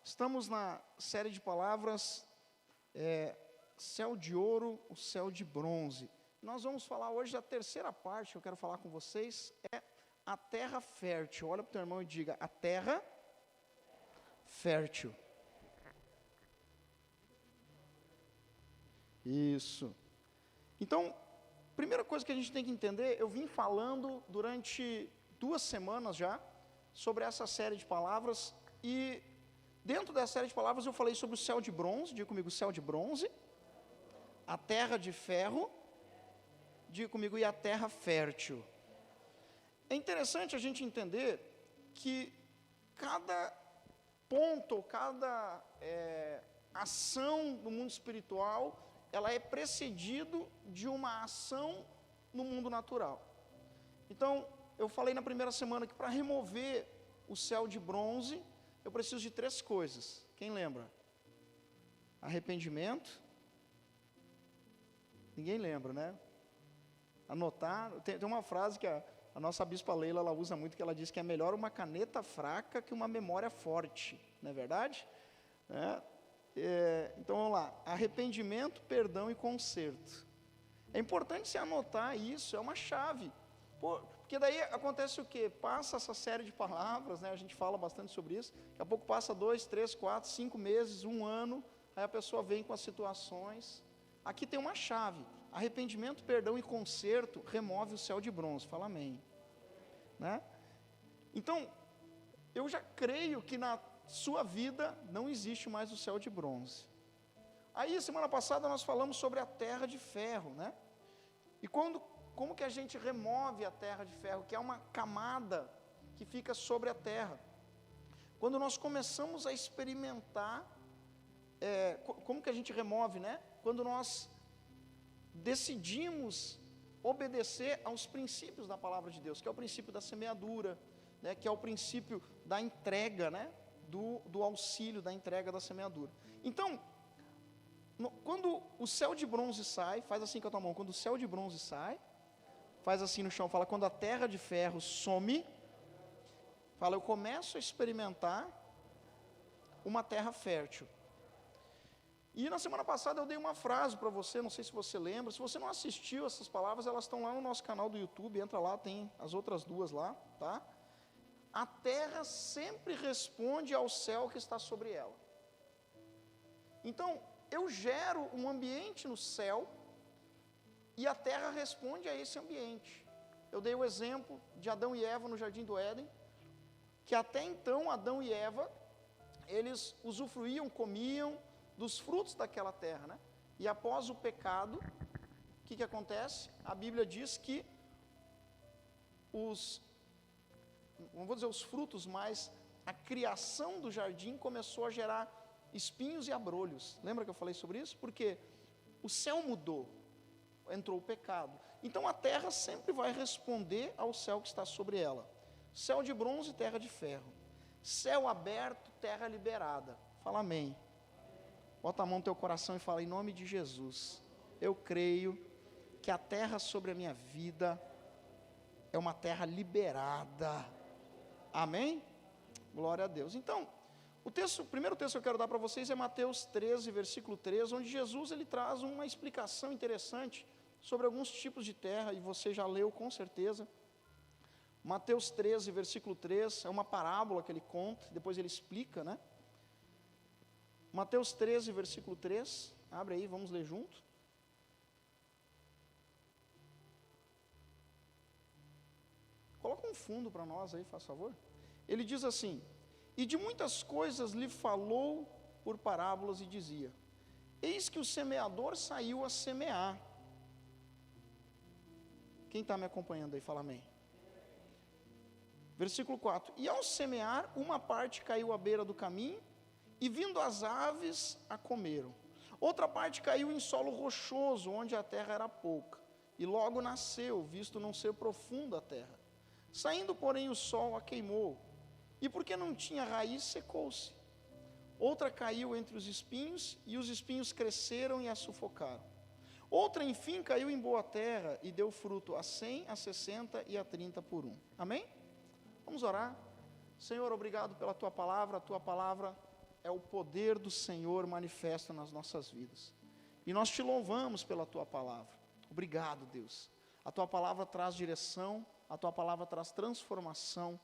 Estamos na série de palavras, céu de ouro, o céu de bronze. Nós vamos falar hoje, a terceira parte que eu quero falar com vocês, é a terra fértil. Olha para o teu irmão e diga, a terra fértil. Isso. Então, primeira coisa que a gente tem que entender, eu vim falando durante 2 semanas já, sobre essa série de palavras, e dentro dessa série de palavras eu falei sobre o céu de bronze, diga comigo, céu de bronze, a terra de ferro, diga comigo, e a terra fértil. É interessante a gente entender que cada ponto, cada ação no mundo espiritual, ela é precedido de uma ação no mundo natural. Então, eu falei na primeira semana que para remover o céu de bronze, eu preciso de 3 coisas. Quem lembra? Arrependimento. Ninguém lembra, né? Anotar. Tem uma frase que a nossa bispa Leila, ela usa muito, que ela diz que é melhor uma caneta fraca que uma memória forte. Não é verdade? Então, vamos lá. Arrependimento, perdão e conserto. É importante você anotar isso, é uma chave. Porque daí acontece o quê? Passa essa série de palavras, né? A gente fala bastante sobre isso. Daqui a pouco passa 2, 3, 4, 5 meses, 1 ano, aí a pessoa vem com as situações. Aqui tem uma chave. Arrependimento, perdão e conserto remove o céu de bronze. Fala amém. Né? Então, eu já creio que na sua vida não existe mais o céu de bronze. Aí, semana passada, nós falamos sobre a terra de ferro, né? E como que a gente remove a terra de ferro, que é uma camada que fica sobre a terra? Quando nós começamos a experimentar, como que a gente remove, né? Quando nós decidimos obedecer aos princípios da palavra de Deus, que é o princípio da semeadura, né? Que é o princípio da entrega, né? Do auxílio, da entrega da semeadura. Então, quando o céu de bronze sai, faz assim com a tua mão, quando o céu de bronze sai, faz assim no chão, fala, quando a terra de ferro some, fala, eu começo a experimentar uma terra fértil. E na semana passada eu dei uma frase para você, não sei se você lembra, se você não assistiu essas palavras, elas estão lá no nosso canal do YouTube, entra lá, tem as outras 2 lá, tá? A terra sempre responde ao céu que está sobre ela. Então, eu gero um ambiente no céu, e a terra responde a esse ambiente. Eu dei o exemplo de Adão e Eva no Jardim do Éden, que até então Adão e Eva, eles usufruíam, comiam dos frutos daquela terra, né? E após o pecado, o que acontece? A Bíblia diz que não vou dizer os frutos, mas a criação do jardim começou a gerar espinhos e abrolhos. Lembra que eu falei sobre isso? Porque o céu mudou, entrou o pecado. Então a terra sempre vai responder ao céu que está sobre ela. Céu de bronze, terra de ferro. Céu aberto, terra liberada. Fala amém. Bota a mão no teu coração e fala, em nome de Jesus, eu creio que a terra sobre a minha vida é uma terra liberada. Amém? Glória a Deus. Então, o primeiro texto que eu quero dar para vocês é Mateus 13, versículo 3, onde Jesus ele traz uma explicação interessante sobre alguns tipos de terra, e você já leu com certeza. Mateus 13, versículo 3, é uma parábola que ele conta, depois ele explica, né? Mateus 13, versículo 3, abre aí, vamos ler junto. Coloca um fundo para nós aí, faz favor. Ele diz assim, e de muitas coisas lhe falou por parábolas e dizia, eis que o semeador saiu a semear. Quem está me acompanhando aí, fala amém. Versículo 4, e ao semear, uma parte caiu à beira do caminho, e vindo as aves a comeram. Outra parte caiu em solo rochoso, onde a terra era pouca, e logo nasceu, visto não ser profunda a terra. Saindo, porém, o sol a queimou, e porque não tinha raiz, secou-se. Outra caiu entre os espinhos, e os espinhos cresceram e a sufocaram. Outra, enfim, caiu em boa terra, e deu fruto a 100, a 60 e a 30 por 1. Amém? Vamos orar. Senhor, obrigado pela Tua palavra é o poder do Senhor manifesto nas nossas vidas. E nós te louvamos pela tua palavra. Obrigado, Deus. A tua palavra traz direção, a tua palavra traz transformação,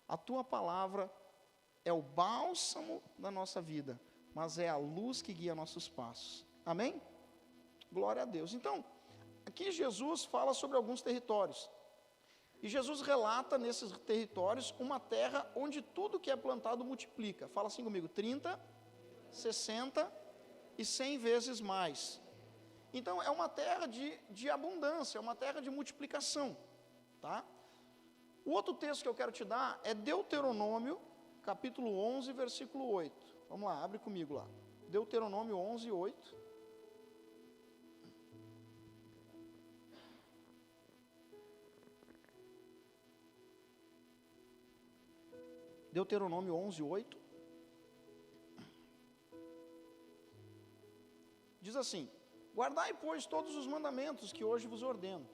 a tua palavra é o bálsamo da nossa vida, mas é a luz que guia nossos passos. Amém? Glória a Deus. Então, aqui Jesus fala sobre alguns territórios. E Jesus relata nesses territórios uma terra onde tudo que é plantado multiplica. Fala assim comigo, 30, 60 e 100 vezes mais. Então, é uma terra de abundância, é uma terra de multiplicação. Tá? O outro texto que eu quero te dar é Deuteronômio, capítulo 11, versículo 8. Vamos lá, abre comigo lá. Deuteronômio 11, 8. Deuteronômio 11, 8. Diz assim: guardai, pois, todos os mandamentos que hoje vos ordeno,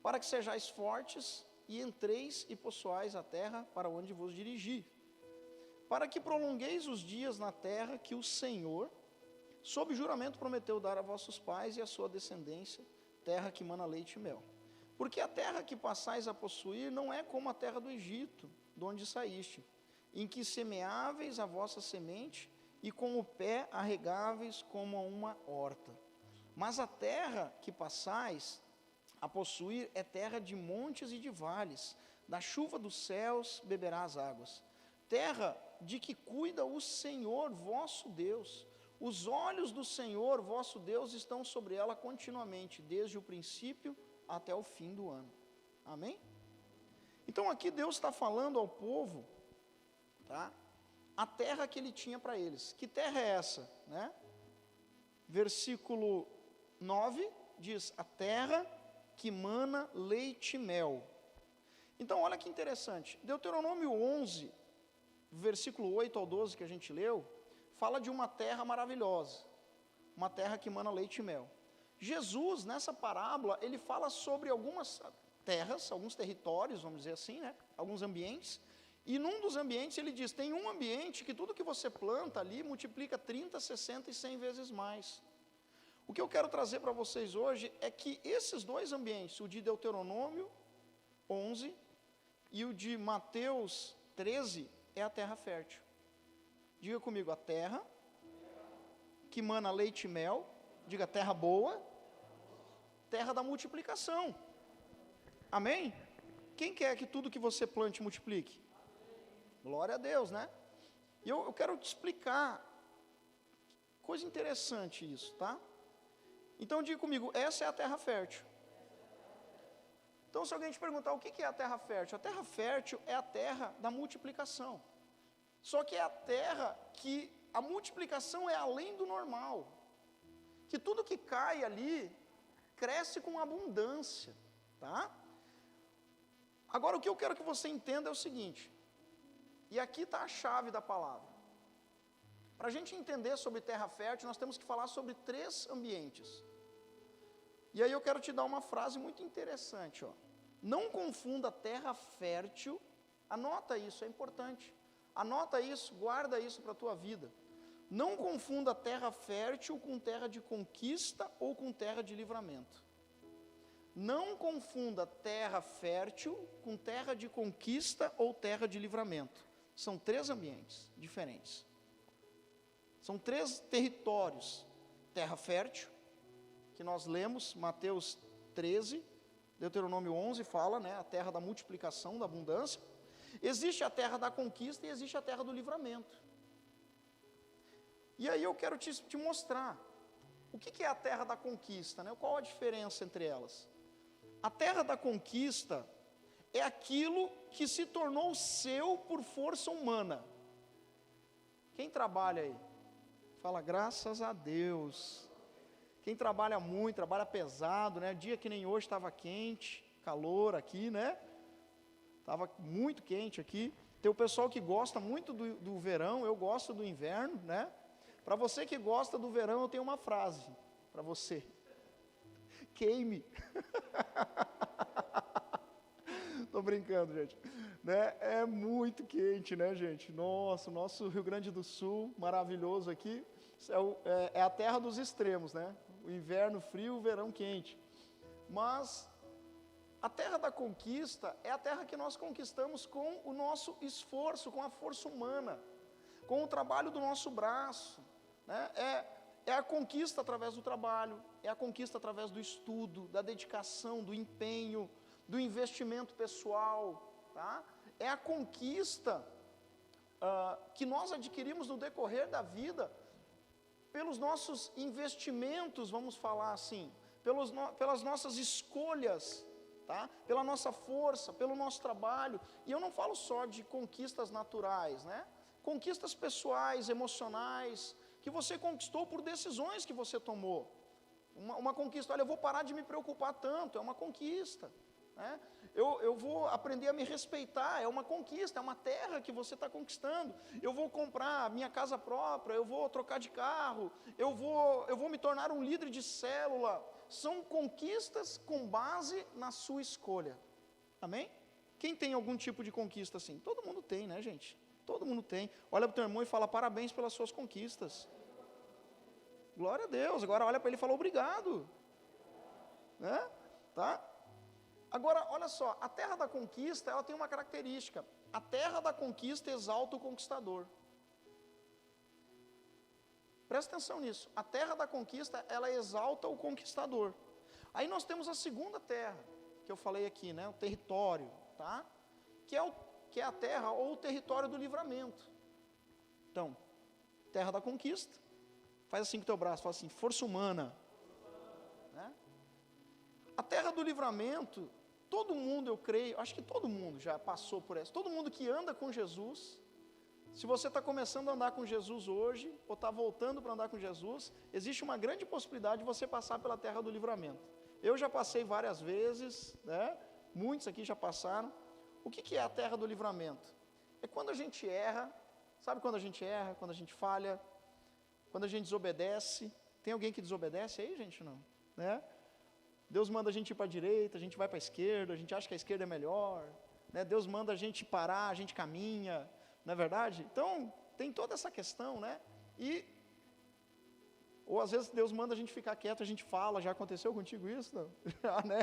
para que sejais fortes e entreis e possuais a terra para onde vos dirigir, para que prolongueis os dias na terra que o Senhor, sob juramento, prometeu dar a vossos pais e a sua descendência, terra que mana leite e mel. Porque a terra que passais a possuir não é como a terra do Egito, de onde saíste, em que semeáveis a vossa semente, e com o pé arregáveis como a uma horta. Mas a terra que passais a possuir é terra de montes e de vales, da chuva dos céus beberá as águas. Terra de que cuida o Senhor vosso Deus. Os olhos do Senhor vosso Deus estão sobre ela continuamente, desde o princípio até o fim do ano. Amém? Então aqui Deus está falando ao povo, tá? A terra que ele tinha para eles. Que terra é essa? Né? Versículo 9 diz, a terra que mana leite e mel. Então olha que interessante, Deuteronômio 11, versículo 8 ao 12 que a gente leu, fala de uma terra maravilhosa, uma terra que mana leite e mel. Jesus, nessa parábola, ele fala sobre algumas terras, alguns territórios, vamos dizer assim, né? Alguns ambientes, e num dos ambientes ele diz, tem um ambiente que tudo que você planta ali multiplica 30, 60 e 100 vezes mais. O que eu quero trazer para vocês hoje é que esses dois ambientes, o de Deuteronômio 11 e o de Mateus 13, é a terra fértil. Diga comigo, a terra que mana leite e mel, diga terra boa, terra da multiplicação. Amém? Quem quer que tudo que você plante multiplique? Glória a Deus, né? E eu quero te explicar, coisa interessante isso, tá? Então diga comigo, essa é a terra fértil. Então se alguém te perguntar o que é a terra fértil? A terra fértil é a terra da multiplicação. Só que é a terra que a multiplicação é além do normal. Que tudo que cai ali, cresce com abundância, tá? Agora o que eu quero que você entenda é o seguinte, e aqui está a chave da palavra. Para a gente entender sobre terra fértil, nós temos que falar sobre 3 ambientes. E aí eu quero te dar uma frase muito interessante, ó. Não confunda terra fértil, anota isso, é importante. Anota isso, guarda isso para a tua vida. Não confunda terra fértil com terra de conquista ou com terra de livramento. Não confunda terra fértil com terra de conquista ou terra de livramento. São 3 ambientes diferentes. São 3 territórios. Terra fértil, que nós lemos, Mateus 13, Deuteronômio 11 fala, né, a terra da multiplicação, da abundância. Existe a terra da conquista e existe a terra do livramento. E aí eu quero te mostrar o que é a terra da conquista, né? Qual a diferença entre elas? A terra da conquista é aquilo que se tornou seu por força humana. Quem trabalha aí? Fala, graças a Deus. Quem trabalha muito, trabalha pesado, né? Dia que nem hoje estava quente, calor aqui, né? Estava muito quente aqui. Tem o pessoal que gosta muito do verão, eu gosto do inverno, né? Para você que gosta do verão, eu tenho uma frase para você. Queime. Tô brincando, gente. Né? É muito quente, né, gente? Nossa, o nosso Rio Grande do Sul, maravilhoso aqui, é a terra dos extremos, né? O inverno frio, o verão quente. Mas a terra da conquista é a terra que nós conquistamos com o nosso esforço, com a força humana, com o trabalho do nosso braço, né? É a conquista através do trabalho, é a conquista através do estudo, da dedicação, do empenho, do investimento pessoal, tá? É a conquista que nós adquirimos no decorrer da vida, pelos nossos investimentos, vamos falar assim, pelas nossas escolhas, tá? Pela nossa força, pelo nosso trabalho. E eu não falo só de conquistas naturais, né? Conquistas pessoais, emocionais, que você conquistou por decisões que você tomou. Uma conquista, olha, eu vou parar de me preocupar tanto, é uma conquista, né? Eu vou aprender a me respeitar, é uma conquista, é uma terra que você está conquistando. Eu vou comprar minha casa própria, eu vou trocar de carro, eu vou me tornar um líder de célula. São conquistas com base na sua escolha, amém? Quem tem algum tipo de conquista assim? Todo mundo tem, né, gente? Todo mundo tem. Olha para o teu irmão e fala, parabéns pelas suas conquistas. Glória a Deus. Agora olha para ele e fala, obrigado, né? Tá? Agora, olha só, a terra da conquista, ela tem uma característica. A terra da conquista exalta o conquistador. Presta atenção nisso. A terra da conquista, ela exalta o conquistador. Aí nós temos a segunda terra, que eu falei aqui, né? O território, tá? Que é a terra ou o território do livramento. Então, terra da conquista. Faz assim com o teu braço, fala assim, força humana. Né? A terra do livramento, todo mundo, eu creio, acho que todo mundo já passou por essa. Todo mundo que anda com Jesus, se você está começando a andar com Jesus hoje, ou está voltando para andar com Jesus, existe uma grande possibilidade de você passar pela terra do livramento. Eu já passei várias vezes, né? Muitos aqui já passaram. O que é a terra do livramento? É quando a gente erra, sabe quando a gente erra, quando a gente falha, quando a gente desobedece. Tem alguém que desobedece aí, gente? Não, né? Deus manda a gente ir para a direita, a gente vai para a esquerda, a gente acha que a esquerda é melhor, né? Deus manda a gente parar, a gente caminha, não é verdade? Então, tem toda essa questão, né? Ou às vezes Deus manda a gente ficar quieto, a gente fala, já aconteceu contigo isso? Não? Já, né?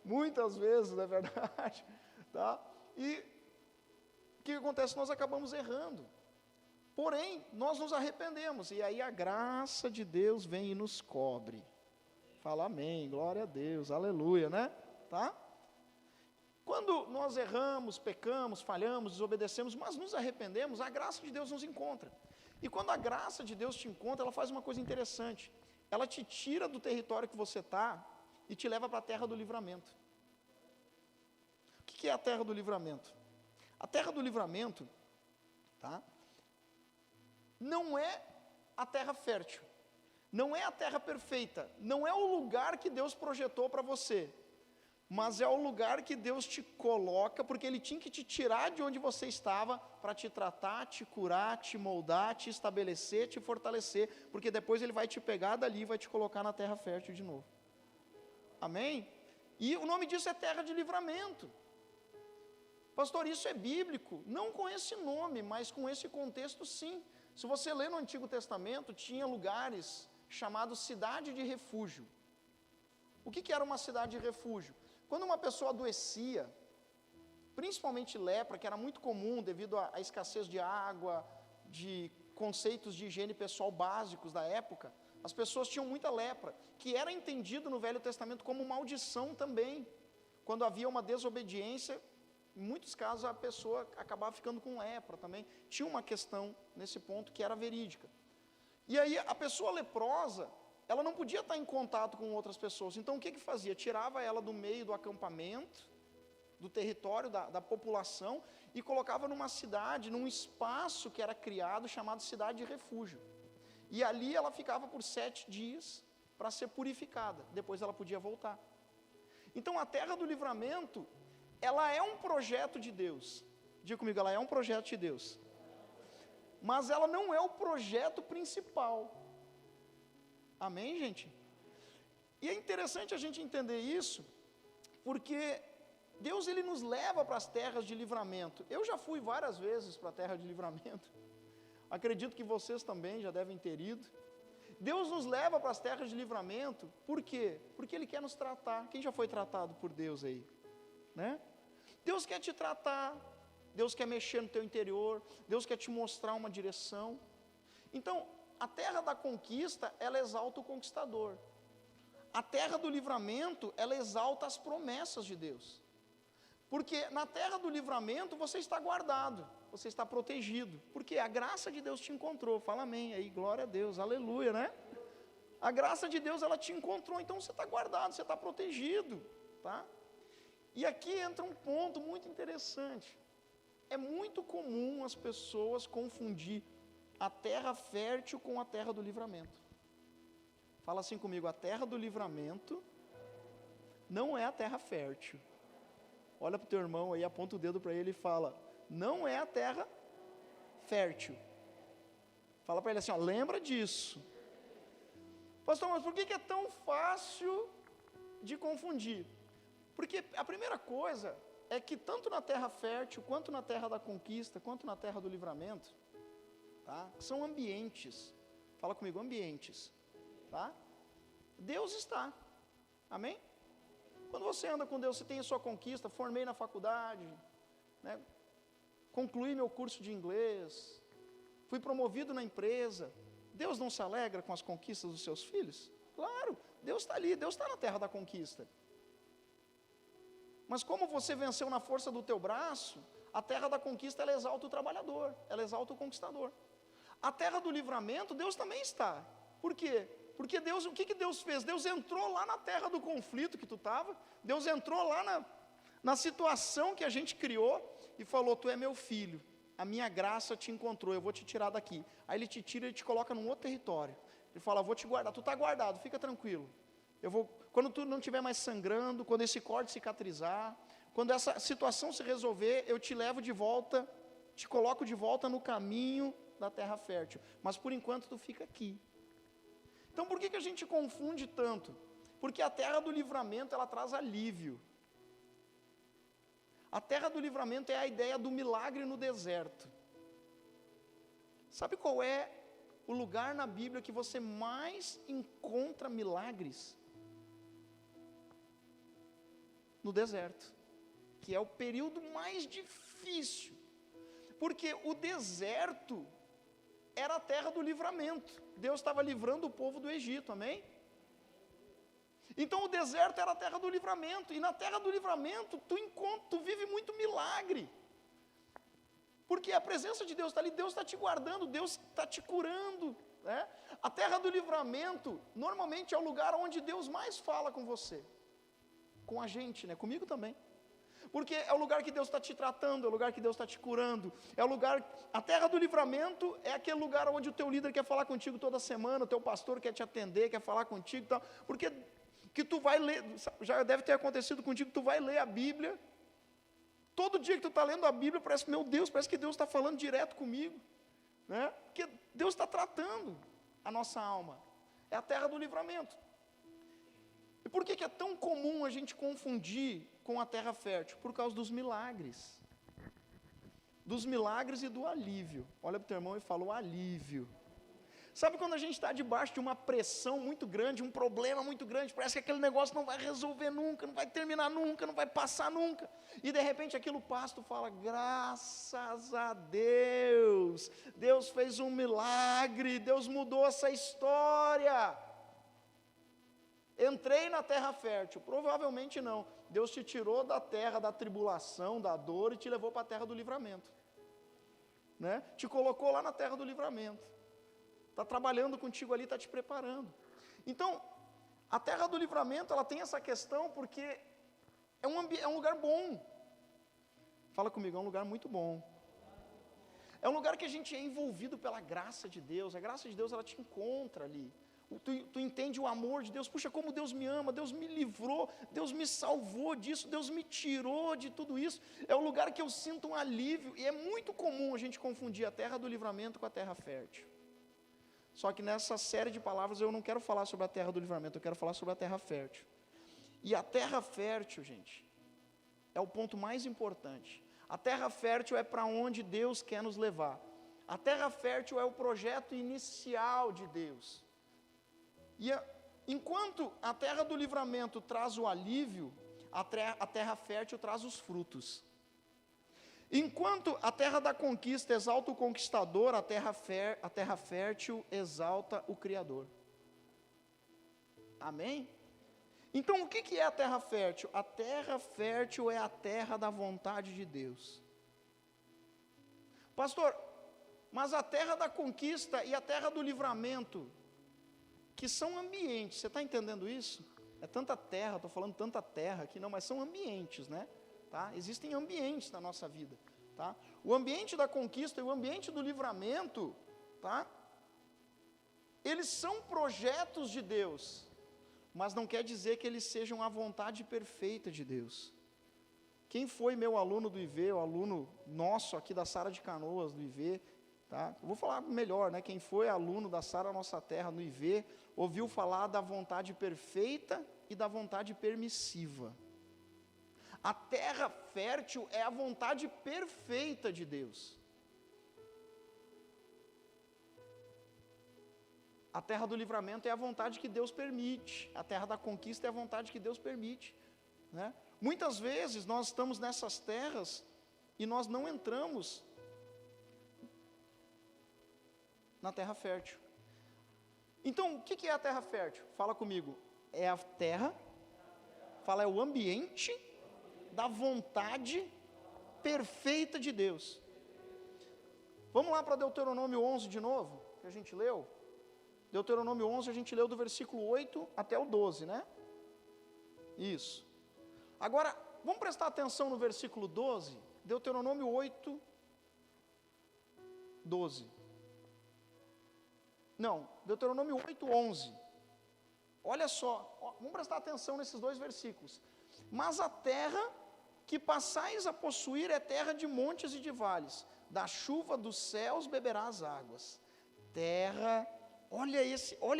Muitas vezes, não é verdade? Tá? E o que acontece? Nós acabamos errando. Porém, nós nos arrependemos, e aí a graça de Deus vem e nos cobre. Fala amém, glória a Deus, aleluia, né? Tá? Quando nós erramos, pecamos, falhamos, desobedecemos, mas nos arrependemos, a graça de Deus nos encontra. E quando a graça de Deus te encontra, ela faz uma coisa interessante. Ela te tira do território que você está e te leva para a terra do livramento. O que é a terra do livramento? A terra do livramento, tá? Não é a terra fértil. Não é a terra perfeita, não é o lugar que Deus projetou para você, mas é o lugar que Deus te coloca, porque Ele tinha que te tirar de onde você estava, para te tratar, te curar, te moldar, te estabelecer, te fortalecer, porque depois Ele vai te pegar dali e vai te colocar na terra fértil de novo, amém? E o nome disso é terra de livramento. Pastor, isso é bíblico? Não com esse nome, mas com esse contexto sim. Se você ler no Antigo Testamento, tinha lugares chamados cidade de refúgio. O que era uma cidade de refúgio? Quando uma pessoa adoecia, principalmente lepra, que era muito comum devido à escassez de água, de conceitos de higiene pessoal básicos da época, as pessoas tinham muita lepra, que era entendido no Velho Testamento como maldição também. Quando havia uma desobediência, em muitos casos a pessoa acabava ficando com lepra também. Tinha uma questão nesse ponto que era verídica. E aí a pessoa leprosa, ela não podia estar em contato com outras pessoas. Então o que fazia? Tirava ela do meio do acampamento, do território da população, e colocava numa cidade, num espaço que era criado, chamado cidade de refúgio. E ali ela ficava por 7 dias para ser purificada. Depois ela podia voltar. Então a terra do livramento, ela é um projeto de Deus. Diga comigo, ela é um projeto de Deus. Mas ela não é o projeto principal. Amém, gente? E é interessante a gente entender isso, porque Deus, ele nos leva para as terras de livramento. Eu já fui várias vezes para a terra de livramento. Acredito que vocês também já devem ter ido. Deus nos leva para as terras de livramento, por quê? Porque Ele quer nos tratar. Quem já foi tratado por Deus aí? Né? Deus quer te tratar, Deus quer mexer no teu interior, Deus quer te mostrar uma direção. Então, a terra da conquista, ela exalta o conquistador. A terra do livramento, ela exalta as promessas de Deus. Porque na terra do livramento você está guardado, você está protegido. Porque a graça de Deus te encontrou. Fala amém aí, glória a Deus, aleluia, né? A graça de Deus, ela te encontrou, então você está guardado, você está protegido, tá? E aqui entra um ponto muito interessante. É muito comum as pessoas confundir a terra fértil com a terra do livramento. Fala assim comigo, a terra do livramento não é a terra fértil. Olha para o teu irmão aí, aponta o dedo para ele e fala, não é a terra fértil. Fala para ele assim, ó, lembra disso. Pastor, mas por que é tão fácil de confundir? Porque a primeira coisa é que tanto na terra fértil, quanto na terra da conquista, quanto na terra do livramento, tá? São ambientes. Fala comigo, ambientes. Tá? Deus está. Amém? Quando você anda com Deus, você tem a sua conquista, formei na faculdade, né? Concluí meu curso de inglês, fui promovido na empresa. Deus não se alegra com as conquistas dos seus filhos? Claro, Deus está ali, Deus está na terra da conquista. Mas como você venceu na força do teu braço, a terra da conquista, ela exalta o trabalhador, ela exalta o conquistador. A terra do livramento, Deus também está. Por quê? Porque Deus, o que Deus fez? Deus entrou lá na terra do conflito que tu estava, Deus entrou lá na situação que a gente criou e falou, tu é meu filho, a minha graça te encontrou, eu vou te tirar daqui. Aí Ele te tira e te coloca num outro território. Ele fala, vou te guardar, tu está guardado, fica tranquilo. Quando tu não estiver mais sangrando, quando esse corte cicatrizar, quando essa situação se resolver, eu te levo de volta, te coloco de volta no caminho da terra fértil. Mas por enquanto tu fica aqui. Então por que a gente confunde tanto? Porque a terra do livramento, ela traz alívio. A terra do livramento é a ideia do milagre no deserto. Sabe qual é o lugar na Bíblia que você mais encontra milagres? No deserto, que é o período mais difícil. Porque o deserto era a terra do livramento. Deus estava livrando o povo do Egito, amém? Então o deserto era a terra do livramento, e na terra do livramento tu vive muito milagre, porque a presença de Deus está ali, Deus está te guardando, Deus está te curando, né? A terra do livramento, normalmente é o lugar onde Deus mais fala com você, com a gente, né? Comigo também. Porque é o lugar que Deus está te tratando, é o lugar que Deus está te curando, é o lugar, a terra do livramento é aquele lugar onde o teu líder quer falar contigo toda semana, o teu pastor quer te atender, quer falar contigo, tal, porque que tu vai ler, já deve ter acontecido contigo, tu vai ler a Bíblia, todo dia que tu está lendo a Bíblia, parece, meu Deus, parece que Deus está falando direto comigo, né? Porque Deus está tratando a nossa alma, é a terra do livramento. E por que é tão comum a gente confundir com a terra fértil? Por causa dos milagres e do alívio. Olha para o teu irmão e fala, o alívio. Sabe quando a gente está debaixo de uma pressão muito grande, um problema muito grande, parece que aquele negócio não vai resolver nunca, não vai terminar nunca, não vai passar nunca, e de repente aquilo passa, tu fala, graças a Deus, Deus fez um milagre, Deus mudou essa história. Entrei na terra fértil, provavelmente não, Deus te tirou da terra da tribulação, da dor, e te levou para a terra do livramento, né? Te colocou lá na terra do livramento, está trabalhando contigo ali, está te preparando. Então, a terra do livramento, ela tem essa questão, porque é um lugar bom. Fala comigo, é um lugar muito bom. É um lugar que a gente é envolvido pela graça de Deus, a graça de Deus, ela te encontra ali. Tu entende o amor de Deus, puxa, como Deus me ama, Deus me livrou, Deus me salvou disso, Deus me tirou de tudo isso. É o lugar que eu sinto um alívio, e é muito comum a gente confundir a terra do livramento com a terra fértil. Só que nessa série de palavras eu não quero falar sobre a terra do livramento, eu quero falar sobre a terra fértil. E a terra fértil, gente, é o ponto mais importante. A terra fértil é para onde Deus quer nos levar. A terra fértil é o projeto inicial de Deus. Enquanto a terra do livramento traz o alívio, a terra fértil traz os frutos. Enquanto a terra da conquista exalta o conquistador, a terra fértil exalta o Criador. Amém? Então, o que é a terra fértil? A terra fértil é a terra da vontade de Deus. Pastor, mas a terra da conquista e a terra do livramento, que são ambientes, você está entendendo isso? É tanta terra, estou falando tanta terra aqui, não, mas são ambientes, né? Tá? Existem ambientes na nossa vida. Tá? O ambiente da conquista e o ambiente do livramento, tá? Eles são projetos de Deus, mas não quer dizer que eles sejam a vontade perfeita de Deus. Quem foi meu aluno do IV, o aluno nosso aqui da Sara de Canoas, do IV, tá? Eu vou falar melhor, né? Quem foi aluno da Sara Nossa Terra no IV, ouviu falar da vontade perfeita e da vontade permissiva. A terra fértil é a vontade perfeita de Deus. A terra do livramento é a vontade que Deus permite. A terra da conquista é a vontade que Deus permite, né? Muitas vezes nós estamos nessas terras e nós não entramos na terra fértil. Então, o que é a terra fértil? Fala comigo. É a terra, é o ambiente da vontade perfeita de Deus. Vamos lá para Deuteronômio 11 de novo, que a gente leu. Deuteronômio 11, a gente leu do versículo 8 até o 12, né? Isso. Agora, vamos prestar atenção no versículo 12, Deuteronômio 8, 12. Não, Deuteronômio 8, 11. Olha só, vamos prestar atenção nesses dois versículos. Mas a terra que passais a possuir é terra de montes e de vales, da chuva dos céus beberá as águas. Terra, olha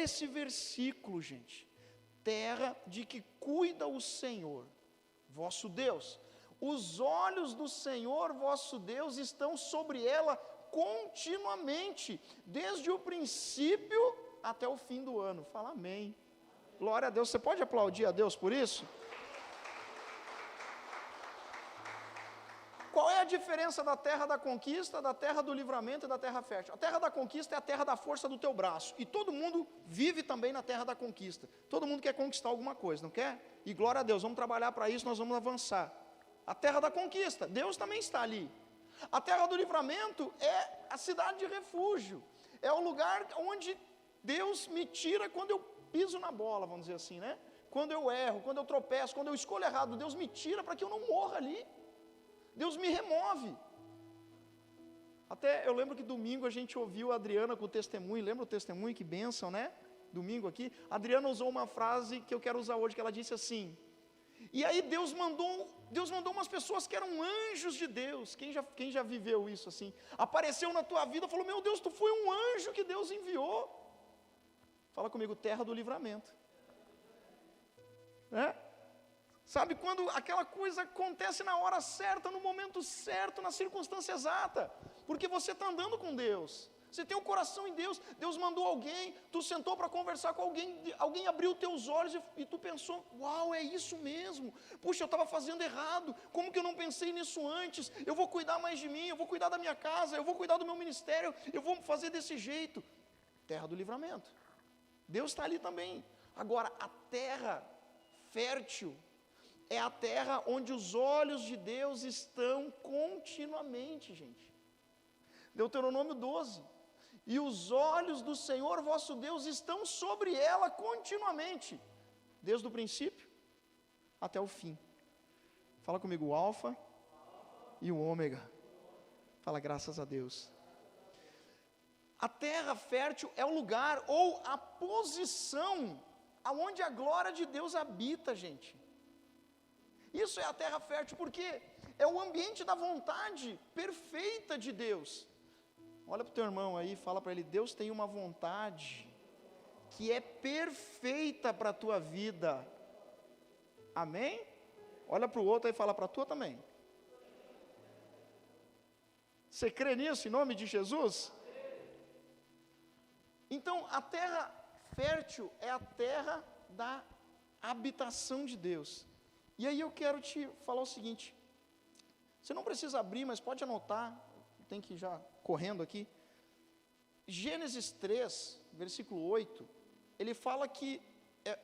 esse versículo, gente. Terra de que cuida o Senhor, vosso Deus. Os olhos do Senhor, vosso Deus, estão sobre ela continuamente, desde o princípio até o fim do ano. Fala amém. Glória a Deus. Você pode aplaudir a Deus por isso? Qual é a diferença da terra da conquista, da terra do livramento e da terra fértil? A terra da conquista é a terra da força do teu braço. E todo mundo vive também na terra da conquista. Todo mundo quer conquistar alguma coisa, não quer? E glória a Deus, vamos trabalhar para isso, nós vamos avançar. A terra da conquista, Deus também está ali. A terra do livramento é a cidade de refúgio. É o lugar onde Deus me tira quando eu piso na bola, vamos dizer assim, né? Quando eu erro, quando eu tropeço, quando eu escolho errado, Deus me tira para que eu não morra ali. Deus me remove. Até eu lembro que domingo a gente ouviu a Adriana com o testemunho. Lembra o testemunho? Que bênção, né? Domingo aqui. A Adriana usou uma frase que eu quero usar hoje, que ela disse assim: e aí Deus mandou umas pessoas que eram anjos de Deus. Quem já viveu isso assim? Apareceu na tua vida, falou: meu Deus, tu foi um anjo que Deus enviou. Fala comigo, terra do livramento. Né? Sabe, quando aquela coisa acontece na hora certa, no momento certo, na circunstância exata, porque você está andando com Deus, você tem o coração em Deus, Deus mandou alguém, tu sentou para conversar com alguém, alguém abriu teus olhos e tu pensou: uau, é isso mesmo, puxa, eu estava fazendo errado, como que eu não pensei nisso antes? Eu vou cuidar mais de mim, eu vou cuidar da minha casa, eu vou cuidar do meu ministério, eu vou fazer desse jeito. Terra do livramento, Deus está ali também. Agora, a terra fértil é a terra onde os olhos de Deus estão continuamente, gente. Deuteronômio 12. E os olhos do Senhor vosso Deus estão sobre ela continuamente, desde o princípio até o fim. Fala comigo, o alfa e o ômega. Fala, graças a Deus. A terra fértil é o lugar ou a posição aonde a glória de Deus habita, gente. Isso é a terra fértil, porque é o ambiente da vontade perfeita de Deus. Olha para o teu irmão aí, fala para ele: Deus tem uma vontade que é perfeita para a tua vida. Amém? Olha para o outro e fala para a tua também. Você crê nisso em nome de Jesus? Então, a terra fértil é a terra da habitação de Deus. E aí eu quero te falar o seguinte, você não precisa abrir, mas pode anotar, tem que ir já correndo aqui. Gênesis 3, versículo 8, ele fala que,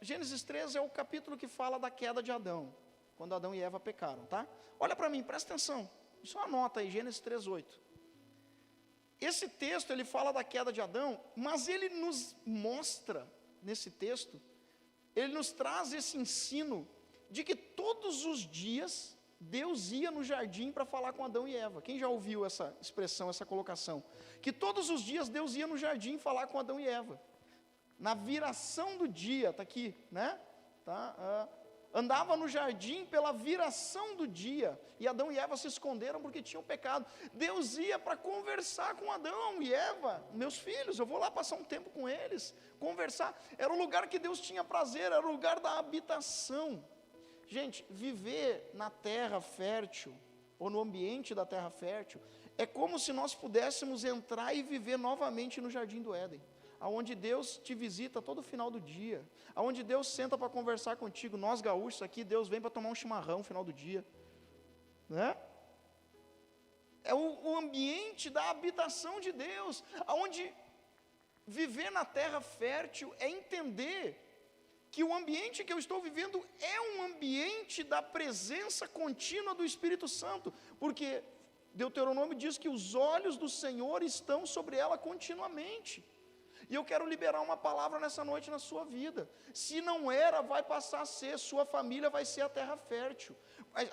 Gênesis 3 é o capítulo que fala da queda de Adão, quando Adão e Eva pecaram, tá? Olha para mim, presta atenção, só anota aí, Gênesis 3, 8. Esse texto, ele fala da queda de Adão, mas ele nos mostra, nesse texto, ele nos traz esse ensino, de que todos os dias, Deus ia no jardim para falar com Adão e Eva. Quem já ouviu essa expressão, essa colocação? Que todos os dias Deus ia no jardim falar com Adão e Eva. Na viração do dia, está aqui, né? Andava no jardim pela viração do dia, e Adão e Eva se esconderam porque tinham pecado. Deus ia para conversar com Adão e Eva, meus filhos, eu vou lá passar um tempo com eles, conversar. Era o lugar que Deus tinha prazer, era o lugar da habitação. Gente, viver na terra fértil, ou no ambiente da terra fértil, é como se nós pudéssemos entrar e viver novamente no jardim do Éden, aonde Deus te visita todo final do dia, aonde Deus senta para conversar contigo. Nós gaúchos aqui, Deus vem para tomar um chimarrão no final do dia, né? É o ambiente da habitação de Deus, aonde viver na terra fértil é entender que o ambiente que eu estou vivendo é um ambiente da presença contínua do Espírito Santo, porque Deuteronômio diz que os olhos do Senhor estão sobre ela continuamente. E eu quero liberar uma palavra nessa noite na sua vida. Se não era, vai passar a ser. Sua família vai ser a terra fértil,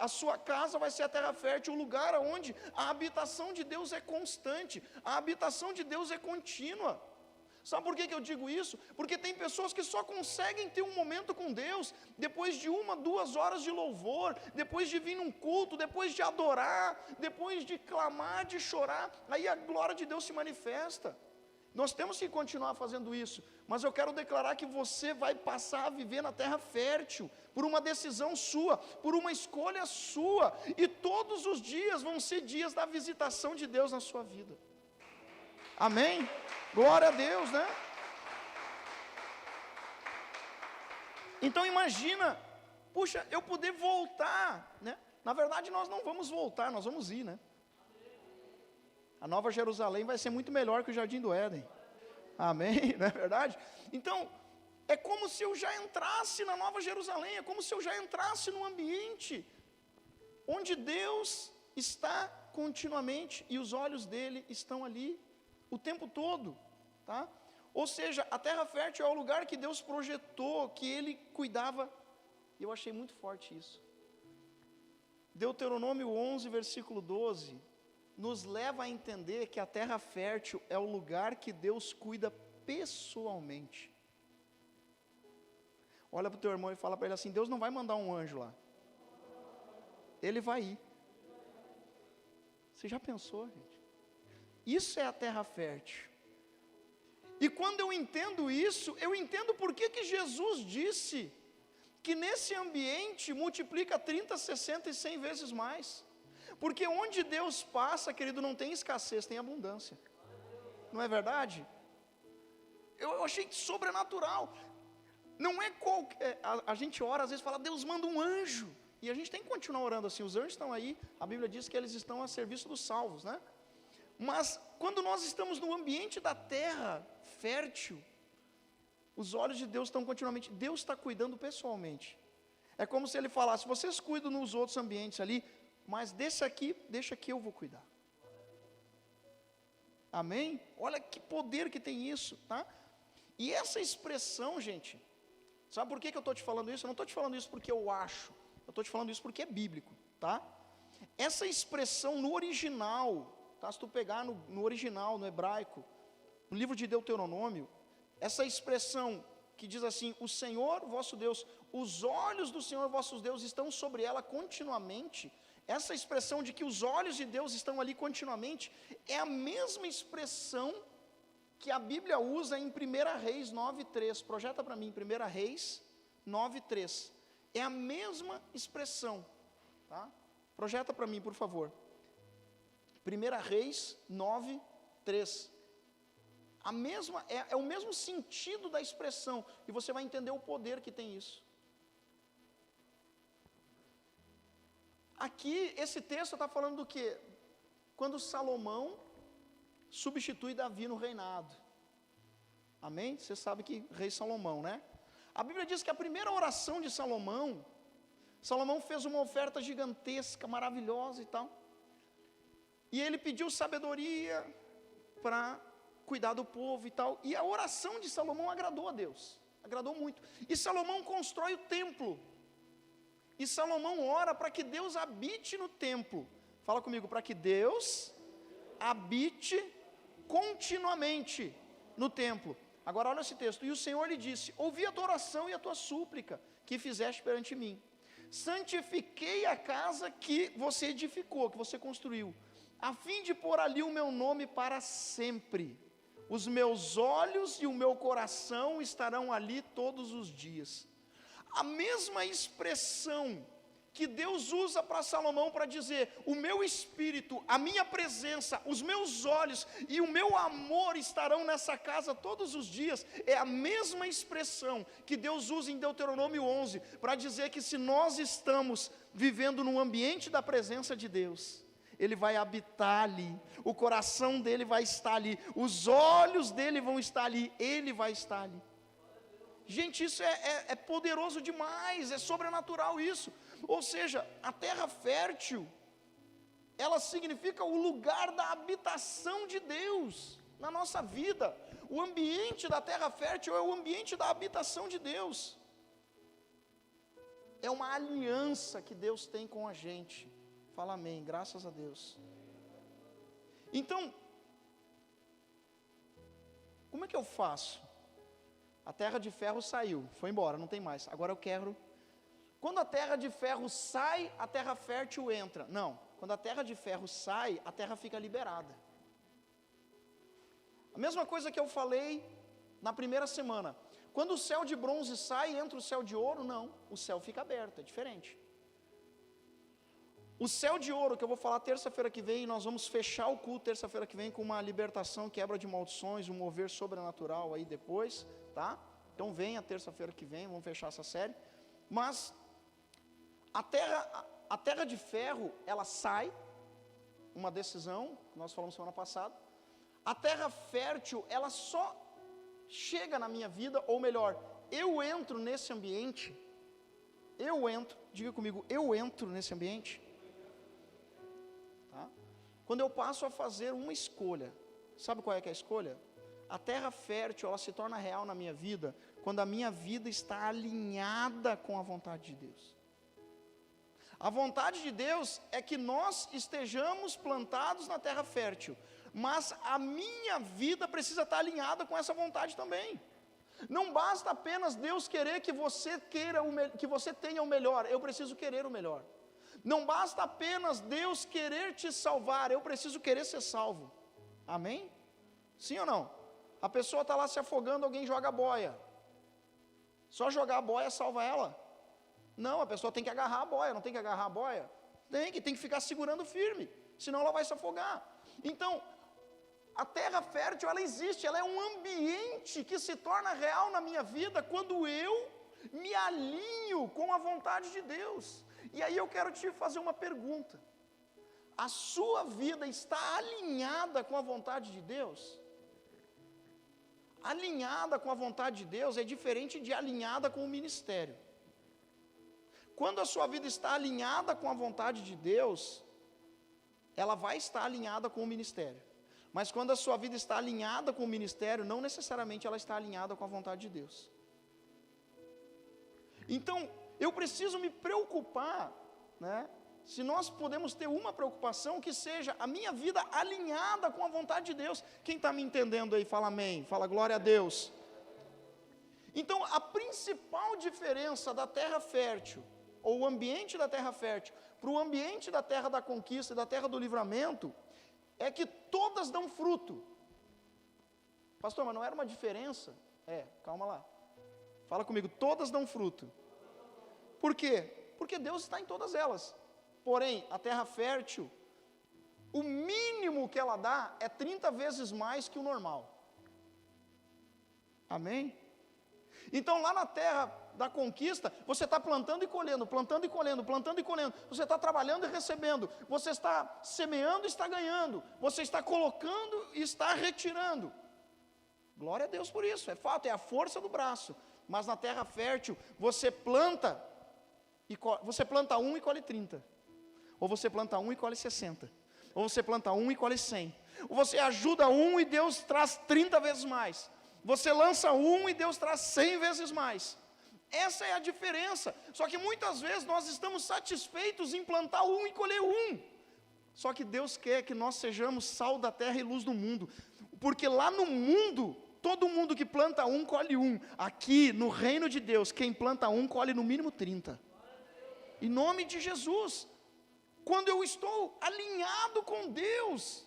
a sua casa vai ser a terra fértil, o lugar onde a habitação de Deus é constante, a habitação de Deus é contínua. Sabe por que eu digo isso? Porque tem pessoas que só conseguem ter um momento com Deus depois de 1, 2 horas de louvor, depois de vir num culto, depois de adorar, depois de clamar, de chorar, aí a glória de Deus se manifesta. Nós temos que continuar fazendo isso, mas eu quero declarar que você vai passar a viver na terra fértil, por uma decisão sua, por uma escolha sua, e todos os dias vão ser dias da visitação de Deus na sua vida. Amém? Glória a Deus, né? Então imagina, puxa, eu poder voltar, né? Na verdade nós não vamos voltar, nós vamos ir, né? A Nova Jerusalém vai ser muito melhor que o Jardim do Éden. Amém? Não é verdade? Então, é como se eu já entrasse na Nova Jerusalém, é como se eu já entrasse num ambiente onde Deus está continuamente e os olhos dele estão ali o tempo todo, tá? Ou seja, a terra fértil é o lugar que Deus projetou, que ele cuidava. E eu achei muito forte isso. Deuteronômio 11, versículo 12, nos leva a entender que a terra fértil é o lugar que Deus cuida pessoalmente. Olha para o teu irmão e fala para ele assim: Deus não vai mandar um anjo lá, ele vai ir. Você já pensou, gente? Isso é a terra fértil. E quando eu entendo isso, eu entendo por que Jesus disse que nesse ambiente multiplica 30, 60 e 100 vezes mais. Porque onde Deus passa, querido, não tem escassez, tem abundância. Não é verdade? Eu achei sobrenatural. Não é qualquer... A gente ora, às vezes fala, Deus manda um anjo. E a gente tem que continuar orando assim. Os anjos estão aí, a Bíblia diz que eles estão a serviço dos salvos, né? Mas quando nós estamos no ambiente da terra fértil, os olhos de Deus estão continuamente... Deus está cuidando pessoalmente. É como se Ele falasse, vocês cuidam nos outros ambientes ali, mas desse aqui, deixa que eu vou cuidar. Amém? Olha que poder que tem isso, tá? E essa expressão, gente, sabe por que eu estou te falando isso? Eu não estou te falando isso porque eu acho, eu estou te falando isso porque é bíblico, tá? Essa expressão no original, tá? Se tu pegar no original, no hebraico, no livro de Deuteronômio, essa expressão que diz assim, o Senhor vosso Deus, os olhos do Senhor vosso Deus estão sobre ela continuamente. Essa expressão de que os olhos de Deus estão ali continuamente, é a mesma expressão que a Bíblia usa em 1 Reis 9:3, projeta para mim, 1 Reis 9:3, é a mesma expressão Tá? Projeta para mim, por favor. 1 Reis 9, 3. É o mesmo sentido da expressão, e você vai entender o poder que tem isso. Aqui, esse texto está falando do quê? Quando Salomão substitui Davi no reinado. Amém? Você sabe que rei Salomão, né? A Bíblia diz que a primeira oração de Salomão fez uma oferta gigantesca, maravilhosa e tal. E ele pediu sabedoria para cuidar do povo e tal. E a oração de Salomão agradou a Deus. Agradou muito. E Salomão constrói o templo. E Salomão ora para que Deus habite no templo. Fala comigo, para que Deus habite continuamente no templo. Agora olha esse texto. E o Senhor lhe disse: ouvi a tua oração e a tua súplica que fizeste perante mim. Santifiquei a casa que você edificou, que você construiu, a fim de pôr ali o meu nome para sempre. Os meus olhos e o meu coração estarão ali todos os dias. A mesma expressão que Deus usa para Salomão para dizer: o meu espírito, a minha presença, os meus olhos e o meu amor estarão nessa casa todos os dias, é a mesma expressão que Deus usa em Deuteronômio 11, para dizer que se nós estamos vivendo num ambiente da presença de Deus, Ele vai habitar ali, o coração dele vai estar ali, os olhos dele vão estar ali, Ele vai estar ali. Gente, isso é poderoso demais, é sobrenatural isso. Ou seja, a terra fértil, ela significa o lugar da habitação de Deus na nossa vida. O ambiente da terra fértil é o ambiente da habitação de Deus. É uma aliança que Deus tem com a gente. Fala amém, graças a Deus. Então, como é que eu faço? A terra de ferro saiu, foi embora, não tem mais. Agora eu quero... Quando a terra de ferro sai, a terra fértil entra. Não, quando a terra de ferro sai, a terra fica liberada. A mesma coisa que eu falei na primeira semana. Quando o céu de bronze sai, entra o céu de ouro, não. O céu fica aberto, é diferente. O céu de ouro, que eu vou falar terça-feira que vem, nós vamos fechar o culto terça-feira que vem com uma libertação, quebra de maldições, um mover sobrenatural aí depois, tá? Então venha terça-feira que vem, vamos fechar essa série. Mas a terra de ferro, ela sai, uma decisão, que nós falamos semana passada. A terra fértil, ela só chega na minha vida, ou melhor, eu entro nesse ambiente, diga comigo, eu entro nesse ambiente, tá? Quando eu passo a fazer uma escolha. Sabe qual é que é a escolha? A terra fértil, ela se torna real na minha vida, quando a minha vida está alinhada com a vontade de Deus. A vontade de Deus é que nós estejamos plantados na terra fértil, mas a minha vida precisa estar alinhada com essa vontade também. Não basta apenas Deus querer que você que você tenha o melhor, eu preciso querer o melhor. Não basta apenas Deus querer te salvar, eu preciso querer ser salvo. Amém? Sim ou não? A pessoa está lá se afogando, alguém joga a boia. Só jogar a boia salva ela? Não, a pessoa tem que agarrar a boia, não tem que agarrar a boia? Tem que ficar segurando firme, senão ela vai se afogar. Então, a terra fértil, ela existe, ela é um ambiente que se torna real na minha vida quando eu me alinho com a vontade de Deus. E aí eu quero te fazer uma pergunta: a sua vida está alinhada com a vontade de Deus? Alinhada com a vontade de Deus é diferente de alinhada com o ministério. Quando a sua vida está alinhada com a vontade de Deus, ela vai estar alinhada com o ministério. Mas quando a sua vida está alinhada com o ministério, não necessariamente ela está alinhada com a vontade de Deus. Então, eu preciso me preocupar, né? Se nós podemos ter uma preocupação, que seja a minha vida alinhada com a vontade de Deus. Quem está me entendendo aí, fala amém, fala glória a Deus. Então, a principal diferença da terra fértil, ou o ambiente da terra fértil, para o ambiente da terra da conquista e da terra do livramento, é que todas dão fruto. Pastor, mas não era uma diferença? Calma lá. Fala comigo, todas dão fruto. Por quê? Porque Deus está em todas elas. Porém, a terra fértil, o mínimo que ela dá é 30 vezes mais que o normal. Amém? Então lá na terra da conquista, você está plantando e colhendo, plantando e colhendo, plantando e colhendo. Você está trabalhando e recebendo. Você está semeando e está ganhando. Você está colocando e está retirando. Glória a Deus por isso, é fato, é a força do braço. Mas na terra fértil, você planta um e colhe 30. Ou você planta um e colhe 60. Ou você planta um e colhe 100. Ou você ajuda um e Deus traz 30 vezes mais. Você lança um e Deus traz 100 vezes mais. Essa é a diferença. Só que muitas vezes nós estamos satisfeitos em plantar um e colher um. Só que Deus quer que nós sejamos sal da terra e luz do mundo. Porque lá no mundo, todo mundo que planta um, colhe um. Aqui, no reino de Deus, quem planta um, colhe no mínimo 30. Em nome de Jesus. Quando eu estou alinhado com Deus.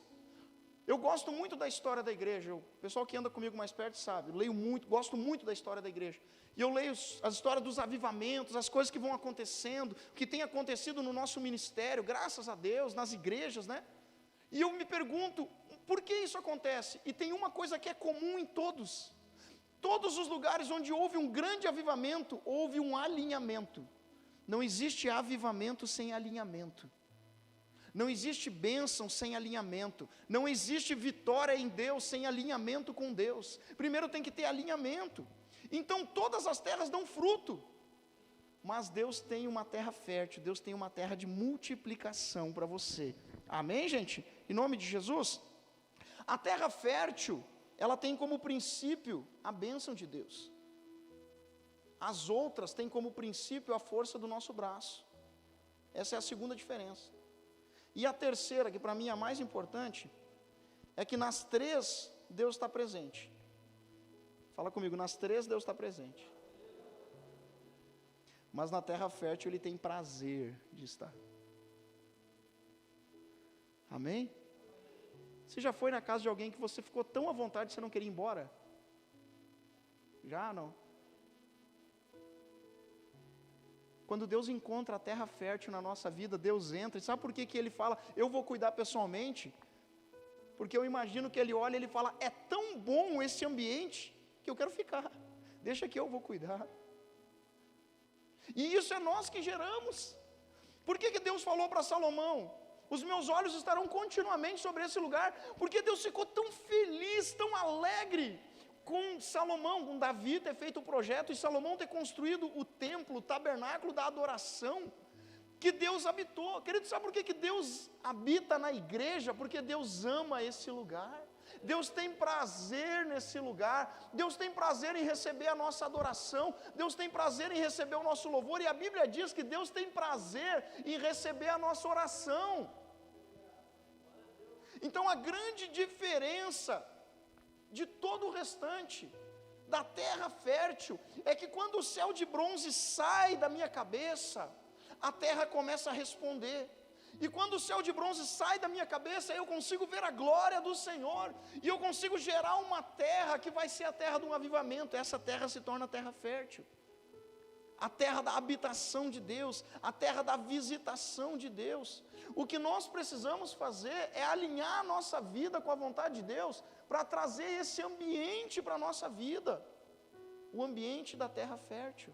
Eu gosto muito da história da igreja. O pessoal que anda comigo mais perto sabe. Eu leio muito, gosto muito da história da igreja. E eu leio as histórias dos avivamentos, as coisas que vão acontecendo, o que tem acontecido no nosso ministério, graças a Deus, nas igrejas, né? E eu me pergunto, por que isso acontece? E tem uma coisa que é comum em todos. Todos os lugares onde houve um grande avivamento, houve um alinhamento. Não existe avivamento sem alinhamento. Não existe bênção sem alinhamento. Não existe vitória em Deus sem alinhamento com Deus. Primeiro tem que ter alinhamento. Então todas as terras dão fruto. Mas Deus tem uma terra fértil. Deus tem uma terra de multiplicação para você. Amém, gente? Em nome de Jesus? A terra fértil, ela tem como princípio a bênção de Deus. As outras têm como princípio a força do nosso braço. Essa é a segunda diferença. E a terceira, que para mim é a mais importante, é que nas três Deus está presente. Fala comigo, nas três Deus está presente. Mas na terra fértil Ele tem prazer de estar. Amém? Você já foi na casa de alguém que você ficou tão à vontade que você não queria ir embora? Já não? Quando Deus encontra a terra fértil na nossa vida, Deus entra. E sabe por que Ele fala, eu vou cuidar pessoalmente? Porque eu imagino que Ele olha e Ele fala, é tão bom esse ambiente, que eu quero ficar. Deixa que eu vou cuidar. E isso é nós que geramos. Por que Deus falou para Salomão, os meus olhos estarão continuamente sobre esse lugar? Porque Deus ficou tão feliz, tão alegre, com Salomão, com Davi ter feito o projeto, e Salomão ter construído o templo, o tabernáculo da adoração, que Deus habitou. Querido, sabe por que Deus habita na igreja? Porque Deus ama esse lugar. Deus tem prazer nesse lugar. Deus tem prazer em receber a nossa adoração. Deus tem prazer em receber o nosso louvor. E a Bíblia diz que Deus tem prazer em receber a nossa oração. Então a grande diferença de todo o restante da terra fértil é que quando o céu de bronze sai da minha cabeça, a terra começa a responder. E quando o céu de bronze sai da minha cabeça, eu consigo ver a glória do Senhor, e eu consigo gerar uma terra que vai ser a terra do avivamento. Essa terra se torna a terra fértil, a terra da habitação de Deus, a terra da visitação de Deus. O que nós precisamos fazer é alinhar a nossa vida com a vontade de Deus, para trazer esse ambiente para a nossa vida, o ambiente da terra fértil.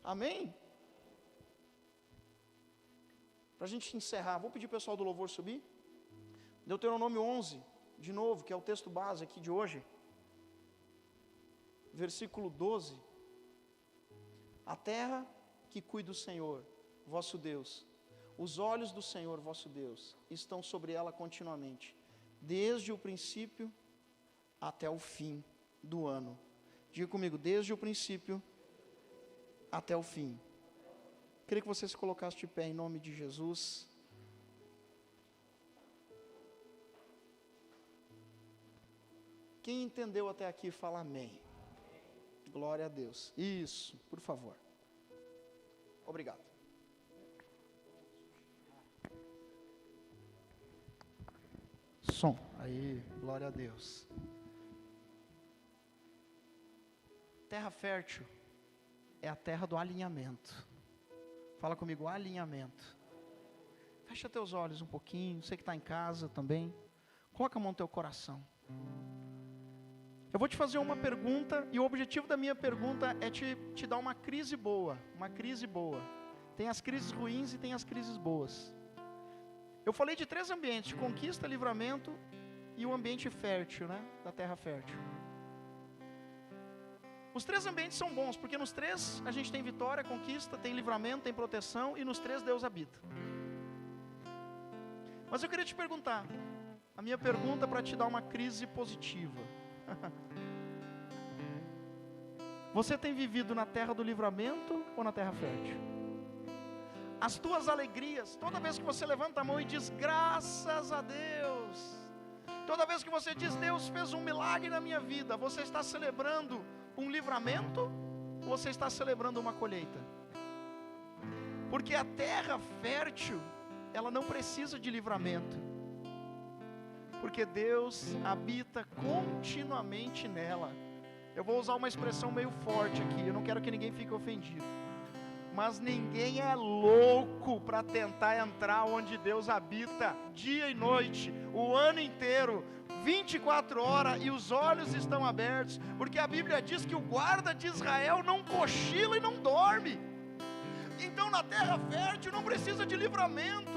Amém? Para a gente encerrar, vou pedir o pessoal do louvor subir. Deuteronômio 11, de novo, que é o texto base aqui de hoje. Versículo 12. A terra que cuida o Senhor, vosso Deus, os olhos do Senhor, vosso Deus, estão sobre ela continuamente, desde o princípio até o fim do ano. Diga comigo, desde o princípio até o fim. Queria que você se colocasse de pé em nome de Jesus. Quem entendeu até aqui, fala amém. Glória a Deus. Isso, por favor. Obrigado. Som. Aí, glória a Deus. Terra fértil é a terra do alinhamento. Fala comigo, alinhamento. Fecha teus olhos um pouquinho, você que está em casa também. Coloca a mão no teu coração. Eu vou te fazer uma pergunta, e o objetivo da minha pergunta é te dar uma crise boa. Uma crise boa. Tem as crises ruins e tem as crises boas. Eu falei de 3 ambientes: conquista, livramento e o ambiente fértil, né? Da terra fértil. Os 3 ambientes são bons, porque nos 3 a gente tem vitória, conquista, tem livramento, tem proteção, e nos 3 Deus habita. Mas eu queria te perguntar, a minha pergunta para te dar uma crise positiva. Você tem vivido na terra do livramento ou na terra fértil? As tuas alegrias, toda vez que você levanta a mão e diz graças a Deus, toda vez que você diz Deus fez um milagre na minha vida, você está celebrando um livramento ou você está celebrando uma colheita? Porque a terra fértil, ela não precisa de livramento, porque Deus habita continuamente nela. Eu vou usar uma expressão meio forte aqui, eu não quero que ninguém fique ofendido, mas ninguém é louco para tentar entrar onde Deus habita, dia e noite, o ano inteiro, 24 horas, e os olhos estão abertos, porque a Bíblia diz que o guarda de Israel não cochila e não dorme. Então na terra fértil não precisa de livramento.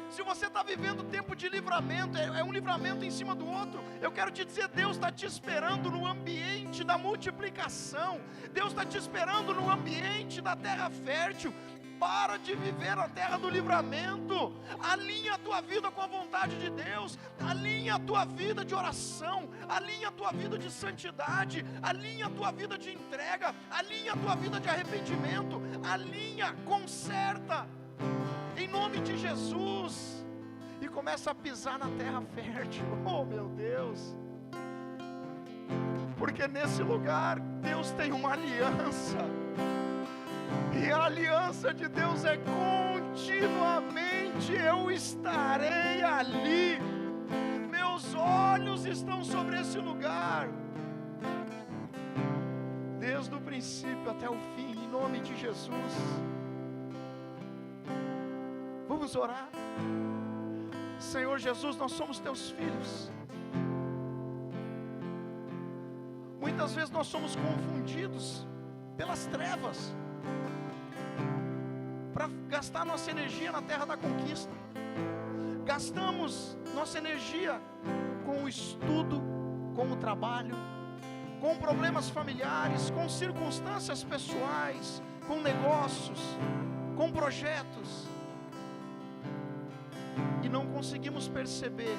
Se você está vivendo tempo de livramento, é um livramento em cima do outro, eu quero te dizer, Deus está te esperando no ambiente da multiplicação, Deus está te esperando no ambiente da terra fértil. Para de viver na terra do livramento, alinha a tua vida com a vontade de Deus, alinha a tua vida de oração, alinha a tua vida de santidade, alinha a tua vida de entrega, alinha a tua vida de arrependimento, alinha, conserta, em nome de Jesus, e começa a pisar na terra fértil. Oh meu Deus, porque nesse lugar Deus tem uma aliança, e a aliança de Deus é continuamente: eu estarei ali, meus olhos estão sobre esse lugar, desde o princípio até o fim, em nome de Jesus. Vamos orar. Senhor Jesus, nós somos teus filhos. Muitas vezes nós somos confundidos pelas trevas, para gastar nossa energia na terra da conquista. Gastamos nossa energia com o estudo, com o trabalho, com problemas familiares, com circunstâncias pessoais, com negócios, com projetos, e não conseguimos perceber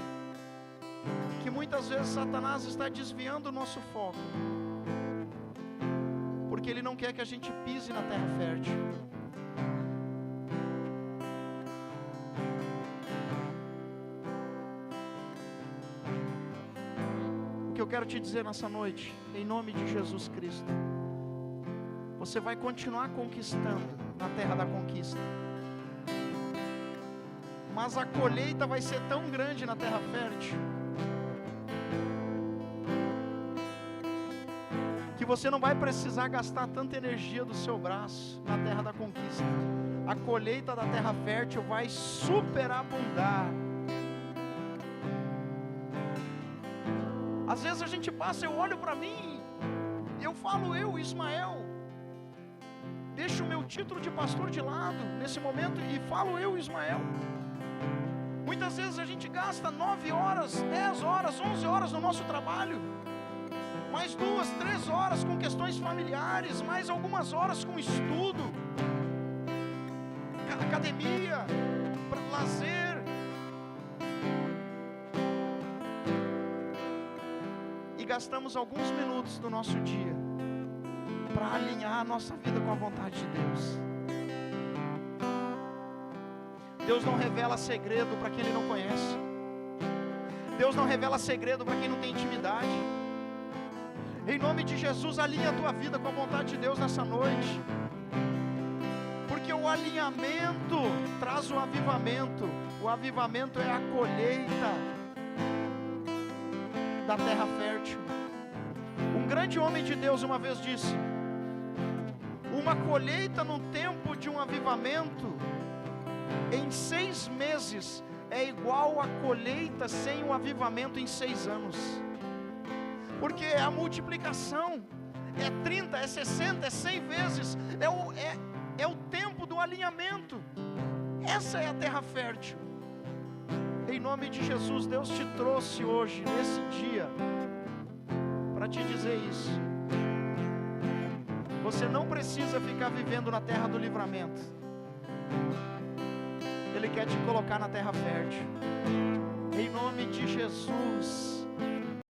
que muitas vezes Satanás está desviando o nosso foco, porque ele não quer que a gente pise na terra fértil. O que eu quero te dizer nessa noite, em nome de Jesus Cristo, você vai continuar conquistando na terra da conquista, mas a colheita vai ser tão grande na terra fértil que você não vai precisar gastar tanta energia do seu braço na terra da conquista. A colheita da terra fértil vai superabundar. Às vezes a gente passa, eu olho para mim, eu falo, eu, Ismael, deixo o meu título de pastor de lado nesse momento e falo, eu, Ismael. Muitas vezes a gente gasta 9 horas, 10 horas, 11 horas no nosso trabalho, mais 2, 3 horas com questões familiares, mais algumas horas com estudo, academia, lazer, e gastamos alguns minutos do nosso dia para alinhar a nossa vida com a vontade de Deus. Deus não revela segredo para quem Ele não conhece. Deus não revela segredo para quem não tem intimidade. Em nome de Jesus, alinha a tua vida com a vontade de Deus nessa noite, porque o alinhamento traz o avivamento. O avivamento é a colheita da terra fértil. Um grande homem de Deus uma vez disse: uma colheita no tempo de um avivamento em 6 meses é igual a colheita sem o avivamento em 6 anos. Porque é a multiplicação, é 30, é 60, é 100 vezes, é o tempo do alinhamento. Essa é a terra fértil. Em nome de Jesus, Deus te trouxe hoje, nesse dia, para te dizer isso. Você não precisa ficar vivendo na terra do livramento. Ele quer te colocar na terra fértil. Em nome de Jesus.